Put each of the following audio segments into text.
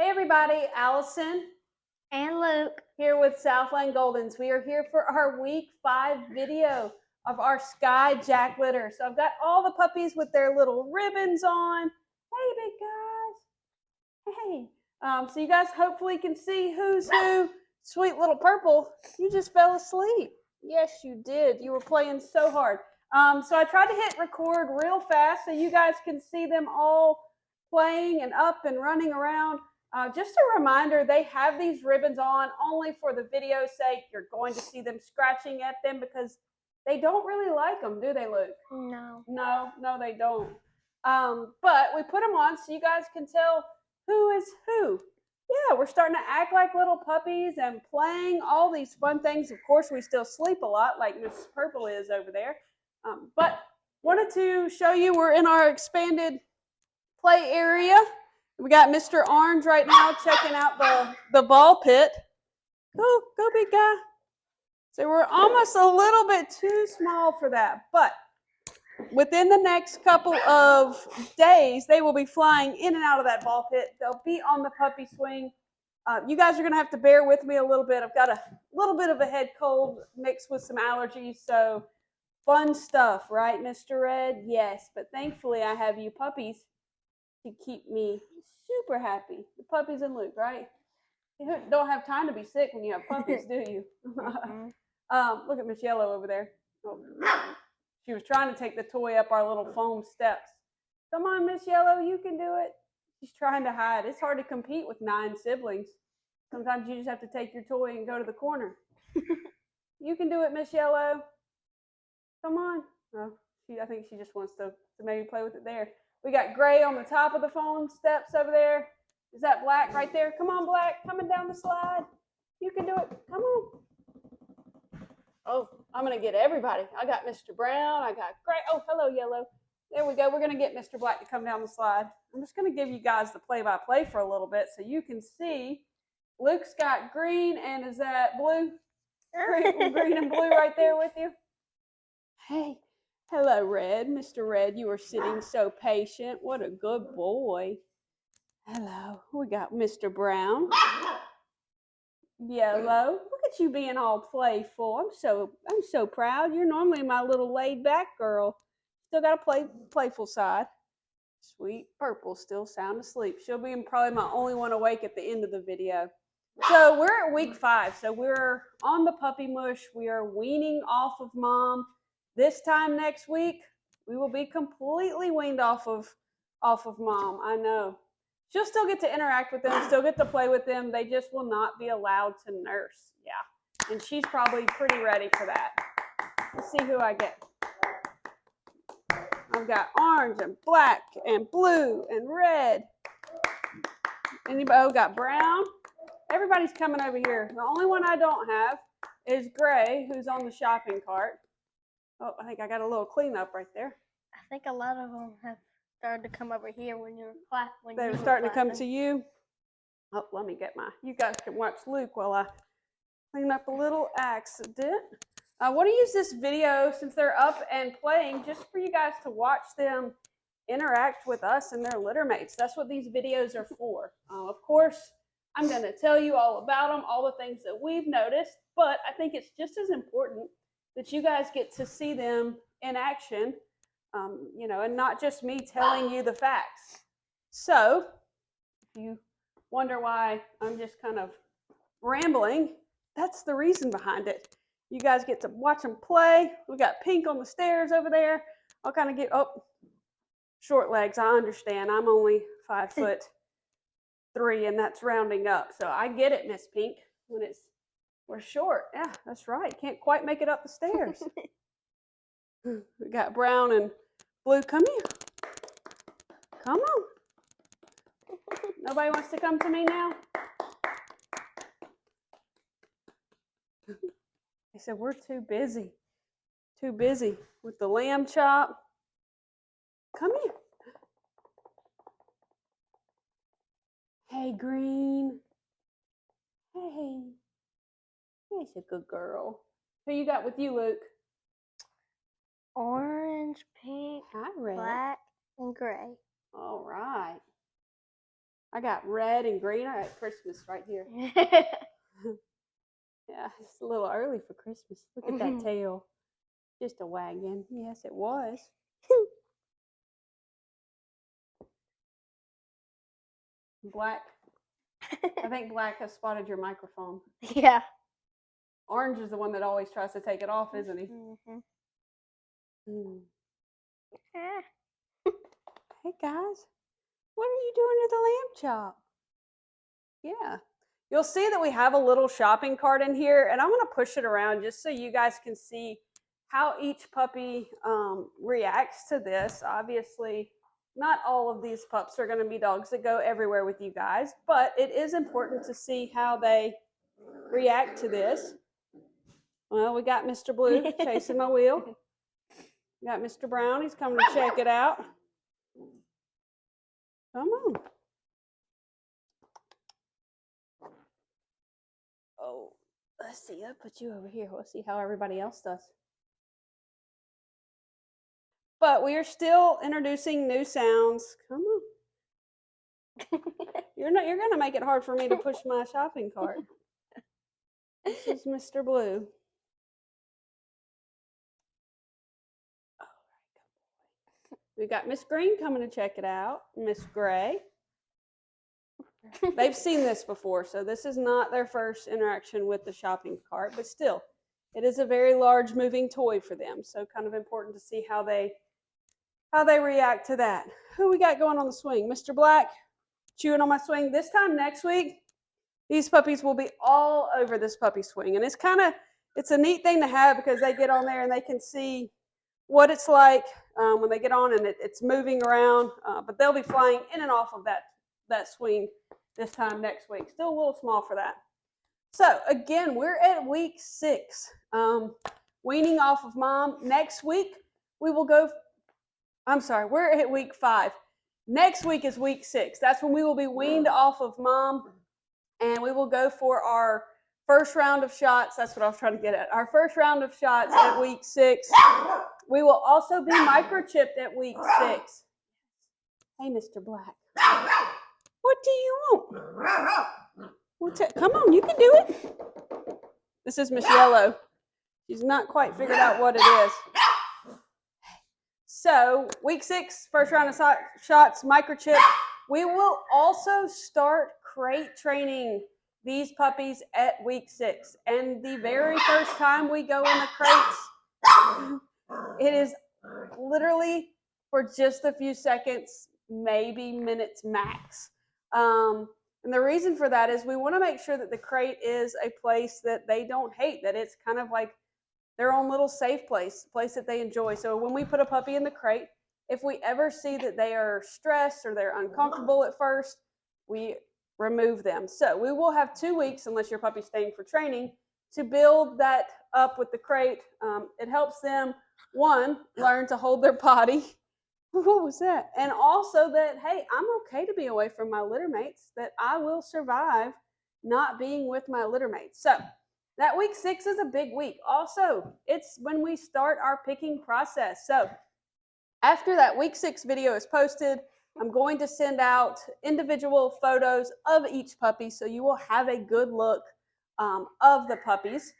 Hey everybody, Allison And Luke. here with Southland Goldens. We are here for our week 5 video of our Skye Jack litter. So I've got all the puppies with their little ribbons on. Hey big guys. Hey. So you guys hopefully can see who's who. Sweet little purple, you just fell asleep. Yes, you did. You were playing so hard. So I tried to hit record real fast so you guys can see them all playing and up and running around. Just a reminder, they have these ribbons on only for the video's sake. You're going to see them scratching at them because they don't really like them, do they, Luke? No. No, they don't. But we put them on so you guys can tell who is who. Yeah, we're starting to act like little puppies and playing all these fun things. Of course, we still sleep a lot, like Miss Purple is over there. But wanted to show you we're in our expanded play area. We got Mr. Orange right now checking out the ball pit. Go, big guy. So we're almost a little bit too small for that, but within the next couple of days, they will be flying in and out of that ball pit. They'll be on the puppy swing. You guys are going to have to bear with me a little bit. I've got a little bit of a head cold mixed with some allergies, so fun stuff, right, Mr. Red? Yes, but thankfully I have you puppies to keep me super happy. The puppies and Luke, right? You don't have time to be sick when you have puppies, do you? Look at Miss Yellow over there. Oh. She was trying to take the toy up our little foam steps. Come on, Miss Yellow, you can do it. She's trying to hide. It's hard to compete with 9 siblings. Sometimes you just have to take your toy and go to the corner. You can do it, Miss Yellow. Come on. Oh, I think she just wants to maybe play with it there. We got Gray on the top of the foam steps over there. Is that Black right there? Come on, Black, coming down the slide. You can do it. Come on. Oh, I'm going to get everybody. I got Mr. Brown. I got Gray. Oh, hello, Yellow. There we go. We're going to get Mr. Black to come down the slide. I'm just going to give you guys the play-by-play for a little bit so you can see. Luke's got green, and is that blue? Green and blue right there with you. Hey, hello, Red. Mr. Red, you are sitting so patient. What a good boy. Hello. We got Mr. Brown. Yellow. Look at you being all playful. I'm so proud. You're normally my little laid back girl. Still got a playful side. Sweet Purple still sound asleep. She'll be probably my only one awake at the end of the video. So we're at week 5. So we're on the puppy mush. We are weaning off of Mom. This time next week, we will be completely weaned off of Mom. I know. She'll still get to interact with them, still get to play with them. They just will not be allowed to nurse. Yeah. And she's probably pretty ready for that. Let's see who I get. I've got orange and black and blue and red. Anybody got brown? Everybody's coming over here. The only one I don't have is Gray, who's on the shopping cart. Oh, I think I got a little cleanup right there. I think a lot of them have started to come over here when you're clapping. They were starting to come to you. Oh, let me get you guys can watch Luke while I clean up a little accident. I want to use this video since they're up and playing just for you guys to watch them interact with us and their litter mates. That's what these videos are for. Of course, I'm going to tell you all about them, all the things that we've noticed, but I think it's just as important that you guys get to see them in action, and not just me telling you the facts. So, if you wonder why I'm just kind of rambling, that's the reason behind it. You guys get to watch them play. We got Pink on the stairs over there. I'll kind of get, short legs, I understand. I'm only 5'3", and that's rounding up. So I get it, Miss Pink, when we're short. Yeah, that's right. Can't quite make it up the stairs. We got brown and blue. Come here. Come on. Nobody wants to come to me now? They said we're too busy with the lamb chop. Come here. Hey, Green. Hey. She's a good girl. Who you got with you, Luke? Orange, pink, Hi, Red. black, and gray. All right. I got red and green. I got Christmas right here. Yeah, it's a little early for Christmas. Look at that tail. Just a wagon. Yes, it was. Black. I think Black has spotted your microphone. Yeah. Orange is the one that always tries to take it off, isn't he? Mm-hmm. Mm. Hey guys, what are you doing at the lamb chop? Yeah. You'll see that we have a little shopping cart in here, and I'm going to push it around just so you guys can see how each puppy reacts to this. Obviously, not all of these pups are going to be dogs that go everywhere with you guys, but it is important to see how they react to this. Well, we got Mr. Blue chasing my wheel. We got Mr. Brown. He's coming to check it out. Come on. Oh, let's see. I'll put you over here. We'll see how everybody else does. But we are still introducing new sounds. Come on. You're going to make it hard for me to push my shopping cart. This is Mr. Blue. We got Miss Green coming to check it out. Miss Gray. They've seen this before, so this is not their first interaction with the shopping cart, but still, it is a very large moving toy for them. So kind of important to see how they react to that. Who we got going on the swing? Mr. Black chewing on my swing. This time next week, these puppies will be all over this puppy swing. And it's a neat thing to have because they get on there and they can see what it's like when they get on and it's moving around. But they'll be flying in and off of that swing this time next week. Still a little small for that. So again, we're at week 6. Weaning off of mom. Next week, we will go, we're at week 5. Next week is week 6. That's when we will be weaned off of mom, and we will go for our first round of shots. That's what I was trying to get at. Our first round of shots at week 6. We will also be microchipped at week 6. Hey, Mr. Black. What do you want? Come on, you can do it. This is Miss Yellow. She's not quite figured out what it is. So, week 6, first round of shots, microchip. We will also start crate training these puppies at week 6. And the very first time we go in the crates, it is literally for just a few seconds, maybe minutes max. And the reason for that is we want to make sure that the crate is a place that they don't hate, that it's kind of like their own little safe place, a place that they enjoy. So when we put a puppy in the crate, if we ever see that they are stressed or they're uncomfortable at first, we remove them. So we will have 2 weeks, unless your puppy's staying for training, to build that up with the crate. It helps them, one, learn to hold their potty. What was that? And also that, hey, I'm okay to be away from my litter mates, that I will survive not being with my litter mates. So that week 6 is a big week. Also, it's when we start our picking process. So after that week 6 video is posted, I'm going to send out individual photos of each puppy so you will have a good look of the puppies.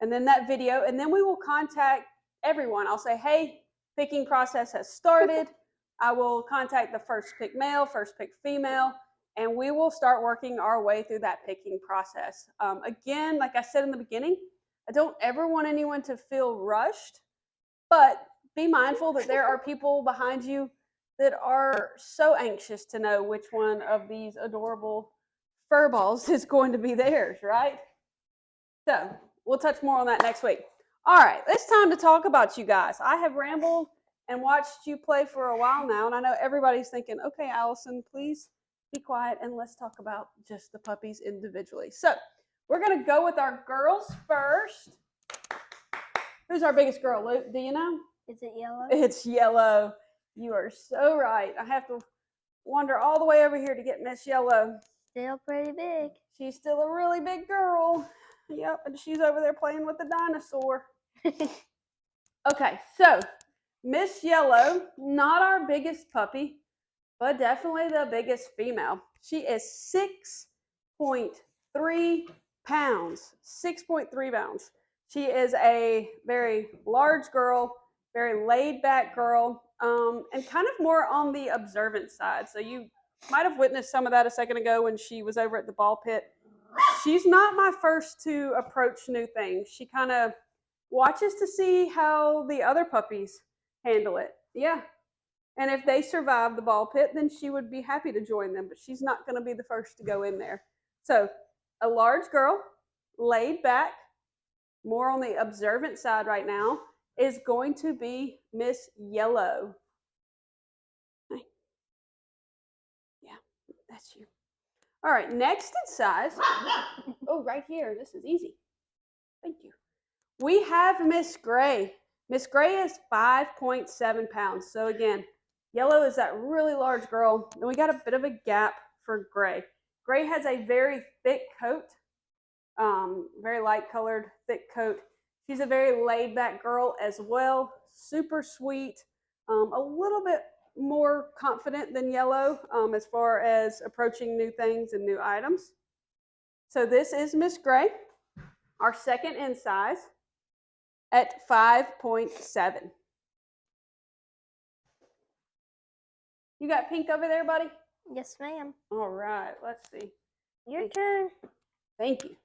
And then that video, and then we will contact everyone. I'll say, hey, picking process has started. I will contact the first pick male, first pick female, and we will start working our way through that picking process. Again, like I said in the beginning, I don't ever want anyone to feel rushed, but be mindful that there are people behind you that are so anxious to know which one of these adorable fur balls is going to be theirs, right? So we'll touch more on that next week. All right, it's time to talk about you guys. I have rambled and watched you play for a while now, and I know everybody's thinking, okay, Allison, please be quiet and let's talk about just the puppies individually. So we're going to go with our girls first. Who's our biggest girl, Luke? Do you know? Is it yellow? It's Yellow. You are so right. I have to wander all the way over here to get Miss Yellow. Still pretty big. She's still a really big girl. Yep, and she's over there playing with the dinosaur. Okay, so Miss Yellow, not our biggest puppy, but definitely the biggest female. She is 6.3 pounds. 6.3 pounds. She is a very large girl, very laid back girl, and kind of more on the observant side. So you might have witnessed some of that a second ago when she was over at the ball pit. She's not my first to approach new things. She kind of watches to see how the other puppies handle it. Yeah. And if they survive the ball pit, then she would be happy to join them, but she's not going to be the first to go in there. So, a large girl, laid back, more on the observant side right now, is going to be Miss Yellow. Yeah, that's you. All right, next in size. Oh, right here. This is easy. Thank you. We have Miss Gray. Miss Gray is 5.7 pounds. So again, Yellow is that really large girl. And we got a bit of a gap for Gray. Gray has a very thick coat, very light colored, thick coat. She's a very laid back girl as well. Super sweet, a little bit more confident than Yellow as far as approaching new things and new items. So this is Miss Gray, our second in size at 5.7. You got pink over there, buddy? Yes, ma'am. All right, let's see. Your turn. Thank you.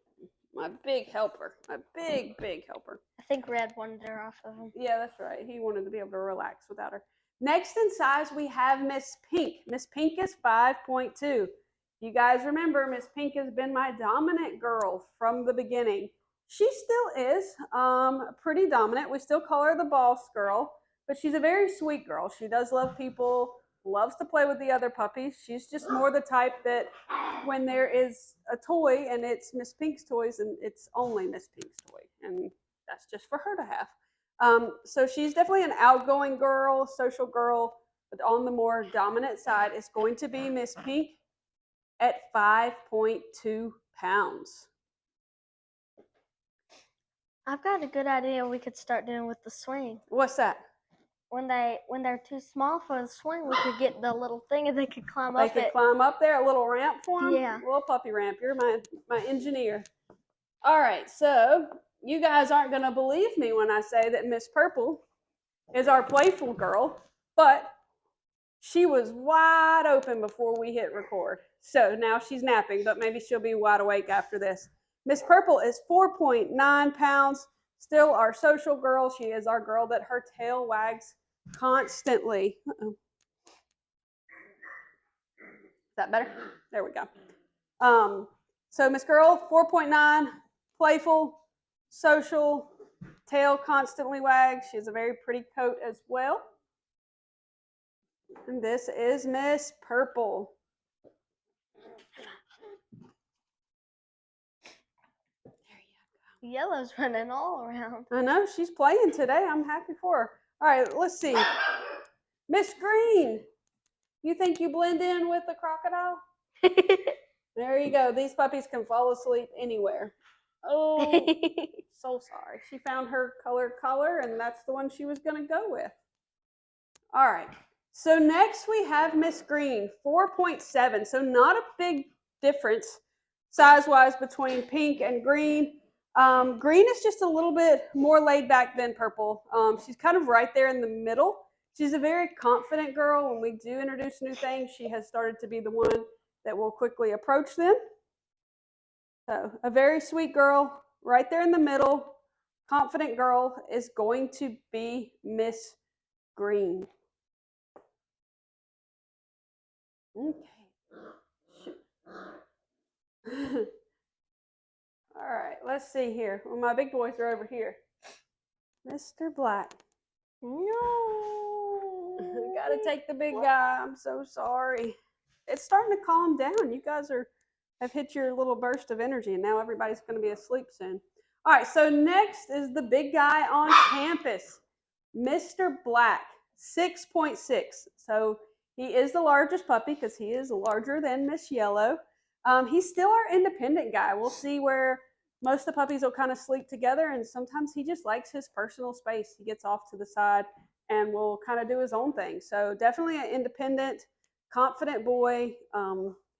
My big helper. My big helper. I think Red wanted her off of him. Yeah, that's right. He wanted to be able to relax without her. Next in size, we have Miss Pink. Miss Pink is 5.2. You guys remember, Miss Pink has been my dominant girl from the beginning. She still is pretty dominant. We still call her the boss girl, but she's a very sweet girl. She does love people, loves to play with the other puppies. She's just more the type that when there is a toy and it's Miss Pink's toys, and it's only Miss Pink's toy, and that's just for her to have. So she's definitely an outgoing girl, social girl, but on the more dominant side is going to be Miss Pink at 5.2 pounds. I've got a good idea we could start doing with the swing. What's that? When they're too small for the swing, we could get the little thing and they could climb up it. They could climb up there, a little ramp for them? Yeah. A little puppy ramp. You're my engineer. All right, so you guys aren't going to believe me when I say that Miss Purple is our playful girl, but she was wide open before we hit record. So now she's napping, but maybe she'll be wide awake after this. Miss Purple is 4.9 pounds, still our social girl. She is our girl that her tail wags constantly. Uh-oh. Is that better? There we go. So Miss Girl, 4.9, playful, social, tail constantly wags. She has a very pretty coat as well. And this is Miss Purple. Yellow's running all around. I know, she's playing today. I'm happy for her. All right, let's see. Miss Green, you think you blend in with the crocodile? There you go. These puppies can fall asleep anywhere. Oh, so sorry. She found her color, and that's the one she was going to go with. All right. So next we have Miss Green, 4.7. So not a big difference size-wise between pink and green. Green is just a little bit more laid back than Purple. She's kind of right there in the middle. She's a very confident girl. When we do introduce new things, she has started to be the one that will quickly approach them. So a very sweet girl, right there in the middle, confident girl is going to be Miss Green. Okay. All right, let's see here. Well, my big boys are over here. Mr. Black. No. Gotta take the big guy. I'm so sorry. It's starting to calm down. You guys have hit your little burst of energy, and now everybody's going to be asleep soon. All right, so next is the big guy on campus, Mr. Black, 6.6. So he is the largest puppy because he is larger than Miss Yellow. He's still our independent guy. We'll see where most of the puppies will kind of sleep together, and sometimes he just likes his personal space. He gets off to the side and will kind of do his own thing. So definitely an independent, confident boy.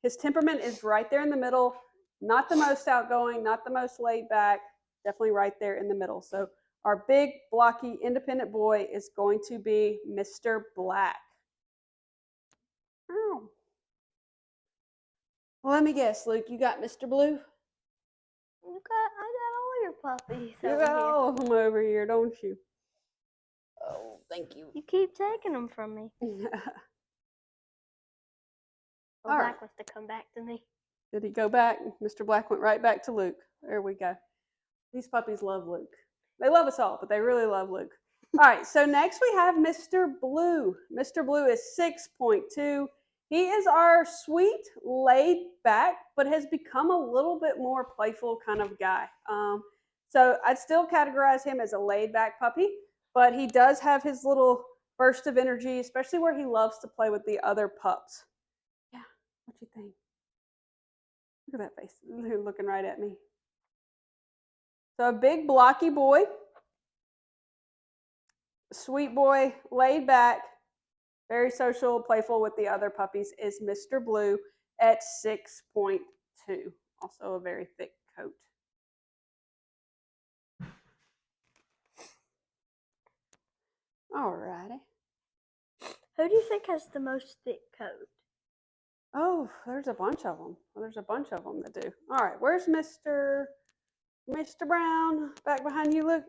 His temperament is right there in the middle. Not the most outgoing, not the most laid back. Definitely right there in the middle. So our big, blocky, independent boy is going to be Mr. Black. Oh. Well, let me guess, Luke. You got Mr. Blue? I got all your puppies You over got here. all of them over here, don't you? Oh, thank you. You keep taking them from me. All right. Black wants to come back to me. Did he go back? Mr. Black went right back to Luke. There we go. These puppies love Luke. They love us all, but they really love Luke. All right, so next we have Mr. Blue. Mr. Blue is 6.2. He is our sweet, laid back, but has become a little bit more playful kind of guy. So I'd still categorize him as a laid back puppy, but he does have his little burst of energy, especially where he loves to play with the other pups. Yeah, what you think? Look at that face. They're looking right at me. So a big blocky boy, sweet boy, laid back, very social, playful with the other puppies is Mr. Blue at 6.2. Also a very thick coat. All righty. Who do you think has the most thick coat? Oh, there's a bunch of them. Well, there's a bunch of them that do. All right, where's Mr. Brown? Back behind you, look.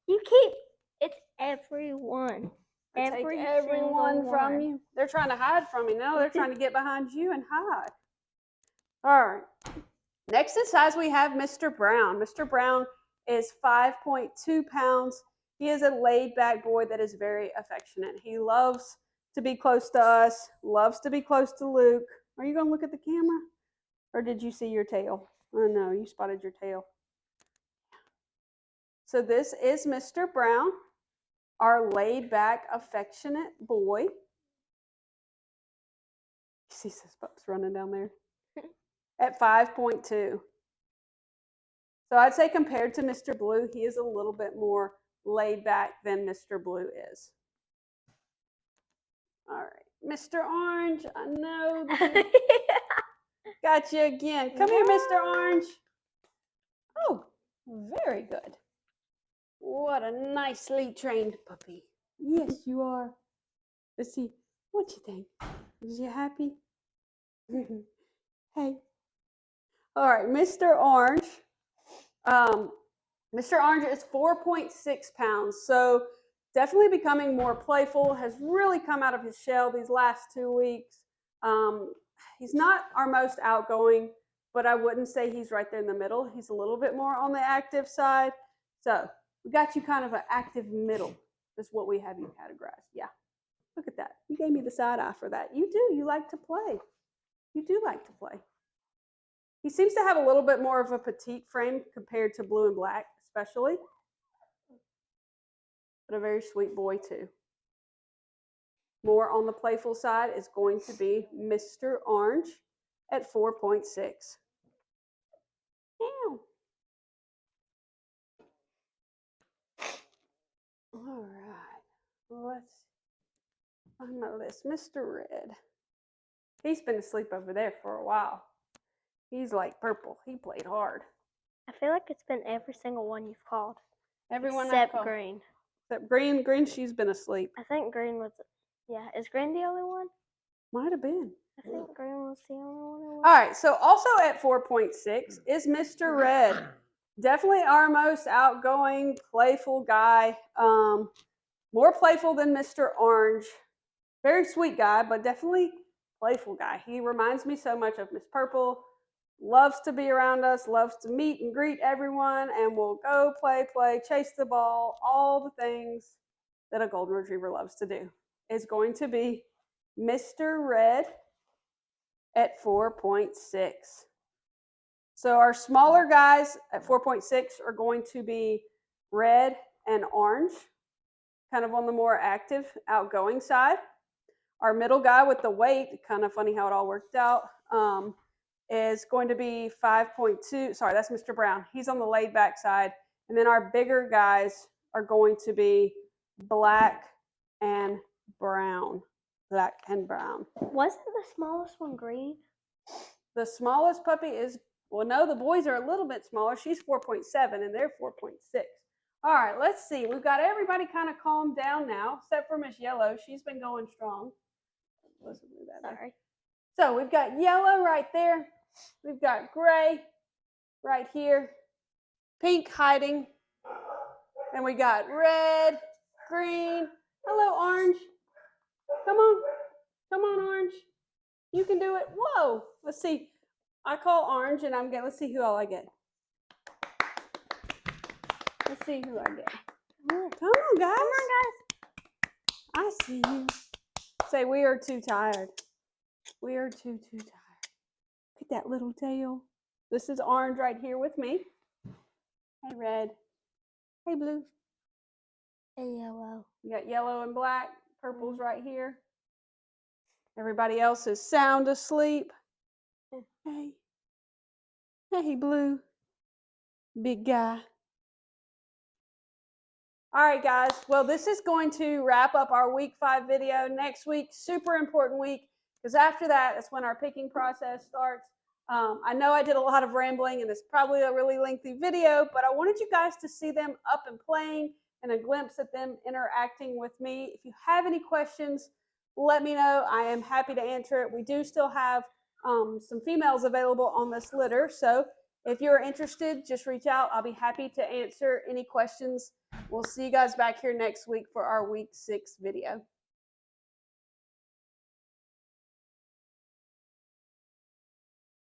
It's everyone. Take everyone from you. They're trying to hide from me now. They're trying to get behind you and hide. All right. Next in size, we have Mr. Brown. Mr. Brown is 5.2 pounds. He is a laid back boy that is very affectionate. He loves to be close to us, loves to be close to Luke. Are you going to look at the camera? Or did you see your tail? Oh, no, you spotted your tail. So this is Mr. Brown, our laid back, affectionate boy. You see those pups running down there? At 5.2. So I'd say compared to Mr. Blue, he is a little bit more laid back than Mr. Blue is. All right, Mr. Orange, I know. Got you again. Come here, Mr. Orange. Oh, very good. What a nicely trained puppy. Yes, you are. Let's see. What you think? Is you happy? Hey. All right, Mr. Orange. Mr. Orange is 4.6 pounds, so definitely becoming more playful, has really come out of his shell these last 2 weeks. He's not our most outgoing, but I wouldn't say he's right there in the middle. He's a little bit more on the active side. So we got you kind of an active middle is what we have you categorized. Yeah, look at that. You gave me the side eye for that. You do. You like to play. You do like to play. He seems to have a little bit more of a petite frame compared to Blue and Black, especially. But a very sweet boy, too. More on the playful side is going to be Mr. Orange at 4.6. Ow. All right. Let's find my list. Mr. Red. He's been asleep over there for a while. He's like purple. He played hard. I feel like it's been every single one you've called. Everyone except Green. Except Green. Green, she's been asleep. I think Green was, yeah. Is Green the only one? Might have been. I think Green was the only one. All right, so also at 4.6 is Mr. Red. Definitely our most outgoing, playful guy. More playful than Mr. Orange. Very sweet guy, but definitely playful guy. He reminds me so much of Miss Purple. Loves to be around us, loves to meet and greet everyone, and will go play, chase the ball, all the things that a golden retriever loves to do. Is going to be Mr. Red at 4.6. So our smaller guys at 4.6 are going to be Red and Orange, kind of on the more active, outgoing side. Our middle guy with the weight, kind of funny how it all worked out, is going to be 5.2. Sorry, that's Mr. Brown. He's on the laid back side. And then our bigger guys are going to be Black and Brown. black and brown. Wasn't the smallest one green? The smallest puppy is, well, no, the boys are a little bit smaller. She's 4.7 and they're 4.6. All right, let's see. We've got everybody kind of calmed down now, except for Miss Yellow. She's been going strong. Sorry. So we've got yellow right there. We've got gray right here. Pink hiding. And we got red, green. Hello, orange. Come on. Come on, orange. You can do it. Whoa. Let's see. I call orange and let's see who all I get. Let's see who I get. Come on, guys. Come on, guys. I see you. Say, we are too tired. We are too tired. Look at that little tail. This is orange right here with me. Hey, red. Hey, blue. Hey, yellow. You got yellow and black. Purple's right here. Everybody else is sound asleep. Hey. Hey, blue. Big guy. All right, guys. Well, this is going to wrap up our week 5 video. Next week, super important week, because after that, that's when our picking process starts. I know I did a lot of rambling, and it's probably a really lengthy video, but I wanted you guys to see them up and playing and a glimpse at them interacting with me. If you have any questions, let me know. I am happy to answer it. We do still have some females available on this litter, so if you're interested, just reach out. I'll be happy to answer any questions. We'll see you guys back here next week for our week 6 video.